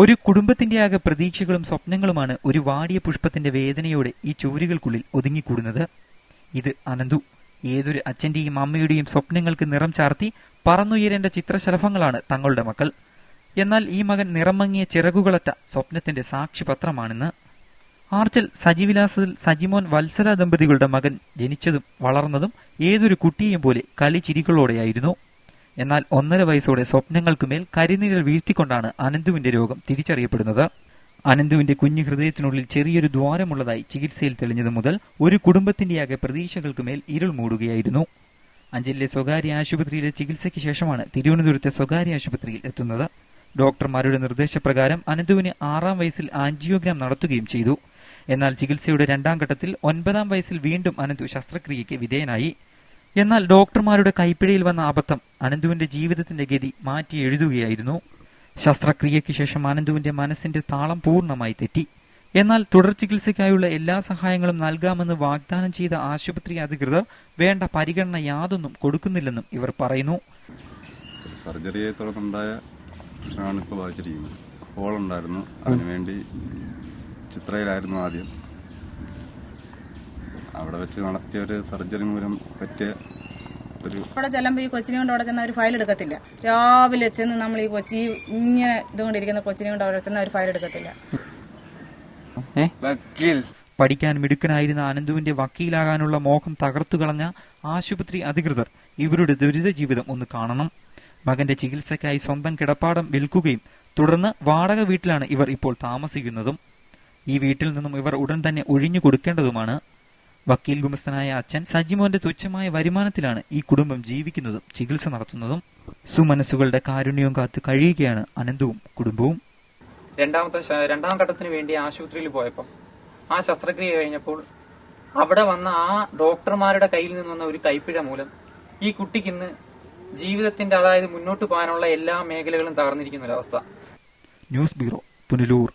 ഒരു കുടുംബത്തിന്റെയാകെ പ്രതീക്ഷകളും സ്വപ്നങ്ങളുമാണ് ഒരു വാടിയ പുഷ്പത്തിന്റെ വേദനയോടെ ഈ ചുവരുകൾക്കുള്ളിൽ ഒതുങ്ങിക്കൂടുന്നത്. ഇത് അനന്തു. ഏതൊരു അച്ഛന്റെയും അമ്മയുടെയും സ്വപ്നങ്ങൾക്ക് നിറം ചാർത്തി പറന്നുയരേണ്ട ചിത്രശലഭങ്ങളാണ് തങ്ങളുടെ മക്കൾ. എന്നാൽ ഈ മകൻ നിറം മങ്ങിയ ചിറകുകളറ്റ സ്വപ്നത്തിന്റെ സാക്ഷിപത്രമാണെന്ന്. ആർച്ചൽ സജിവിലാസത്തിൽ സജിമോൻ വത്സല ദമ്പതികളുടെ മകൻ ജനിച്ചതും വളർന്നതും ഏതൊരു കുട്ടിയെയും പോലെ കളിച്ചിരികളോടെയായിരുന്നു. എന്നാൽ 1.5 വയസ്സോടെ സ്വപ്നങ്ങൾക്കുമേൽ കരിനിഴൽ വീഴ്ത്തിക്കൊണ്ടാണ് അനന്തുവിന്റെ രോഗം തിരിച്ചറിയപ്പെടുന്നത്. അനന്തുവിന്റെ കുഞ്ഞു ഹൃദയത്തിനുള്ളിൽ ചെറിയൊരു ദ്വാരമുള്ളതായി ചികിത്സയിൽ തെളിഞ്ഞതു മുതൽ ഒരു കുടുംബത്തിന്റെയാകെ പ്രതീക്ഷകൾക്കുമേൽ ഇരുൾ മൂടുകയായിരുന്നു. അഞ്ചലിലെ സ്വകാര്യ ആശുപത്രിയിലെ ചികിത്സയ്ക്ക് ശേഷമാണ് തിരുവനന്തപുരത്തെ സ്വകാര്യ ആശുപത്രിയിൽ എത്തുന്നത്. ഡോക്ടർമാരുടെ നിർദ്ദേശപ്രകാരം അനന്തുവിന് 6-ാം വയസ്സിൽ ആൻജിയോഗ്രാം നടത്തുകയും ചെയ്തു. എന്നാൽ ചികിത്സയുടെ 2ാം ഘട്ടത്തിൽ 9-ാം വയസ്സിൽ വീണ്ടും അനന്തു ശസ്ത്രക്രിയയ്ക്ക് വിധേയനായി. എന്നാൽ ഡോക്ടർമാരുടെ കൈപ്പിഴയിൽ വന്ന അബദ്ധം അനന്തുവിന്റെ ജീവിതത്തിന്റെ ഗതി മാറ്റി എഴുതുകയായിരുന്നു. ശസ്ത്രക്രിയയ്ക്ക് ശേഷം അനന്തുവിന്റെ മനസ്സിന്റെ താളം പൂർണ്ണമായി തെറ്റി. എന്നാൽ തുടർ ചികിത്സയ്ക്കായുള്ള എല്ലാ സഹായങ്ങളും നൽകാമെന്ന് വാഗ്ദാനം ചെയ്ത ആശുപത്രി അധികൃതർ വേണ്ട പരിഗണന യാതൊന്നും കൊടുക്കുന്നില്ലെന്നും ഇവർ പറയുന്നു. സർജറിയെ തുടർന്നുണ്ടായ പ്രശ്നമാണ് ഇപ്പോൾ ബാധിച്ചിരിക്കുന്നത്. ഹോളുണ്ടായിരുന്നു, അതിനുവേണ്ടി ചിത്രയിലായിരുന്നു ആദ്യം. അവിടെ വെച്ച് നടത്തിയ ഒരു സർജറി മൂലം പറ്റിയ അവിടെ ചെല്ലുമ്പോൾ ഈ കൊച്ചിനെ കൊണ്ട് അവിടെ ചെന്ന ഒരു ഫയൽ എടുക്കത്തില്ല. രാവിലെ ചെന്ന് നമ്മൾ ഈ കൊച്ചി ഇങ്ങനെ ഇതുകൊണ്ടിരിക്കുന്ന കൊച്ചിനെ കൊണ്ട് അവിടെ ചെന്ന ഒരു ഫയൽ എടുക്കത്തില്ല. പഠിക്കാൻ മിടുക്കനായിരുന്ന അനന്തുവിന്റെ വക്കീലാകാനുള്ള മോഹം തകർത്തുകളഞ്ഞ ആശുപത്രി അധികൃതർ ഇവരുടെ ദുരിത ജീവിതം ഒന്ന് കാണണം. മകന്റെ ചികിത്സയ്ക്കായി സ്വന്തം കിടപ്പാടം വിൽക്കുകയും തുടർന്ന് വാടക വീട്ടിലാണ് ഇവർ ഇപ്പോൾ താമസിക്കുന്നതും. ഈ വീട്ടിൽ നിന്നും ഇവർ ഉടൻ തന്നെ ഒഴിഞ്ഞു കൊടുക്കേണ്ടതുമാണ്. വക്കീൽ ഗുമസ്തനായ അച്ഛൻ സജിമോന്റെ തുച്ഛമായ വരുമാനത്തിലാണ് ഈ കുടുംബം ജീവിക്കുന്നതും ചികിത്സ നടത്തുന്നതും. കാരുണ്യവും കാത്ത് കഴിയുകയാണ് അനന്തുവും കുടുംബവും. 2ാം ഘട്ടത്തിന് വേണ്ടി ആശുപത്രിയിൽ പോയപ്പോൾ ആ ശസ്ത്രക്രിയ കഴിഞ്ഞപ്പോൾ അവിടെ വന്ന ആ ഡോക്ടർമാരുടെ കയ്യിൽ നിന്ന് വന്ന ഒരു കൈപ്പിഴ മൂലം ഈ കുട്ടിക്കിന്ന് ജീവിതത്തിന്റെ, അതായത് മുന്നോട്ട് പോകാനുള്ള എല്ലാ മേഖലകളും തകർന്നിരിക്കുന്ന ഒരവസ്ഥ. News bureau, Punalur.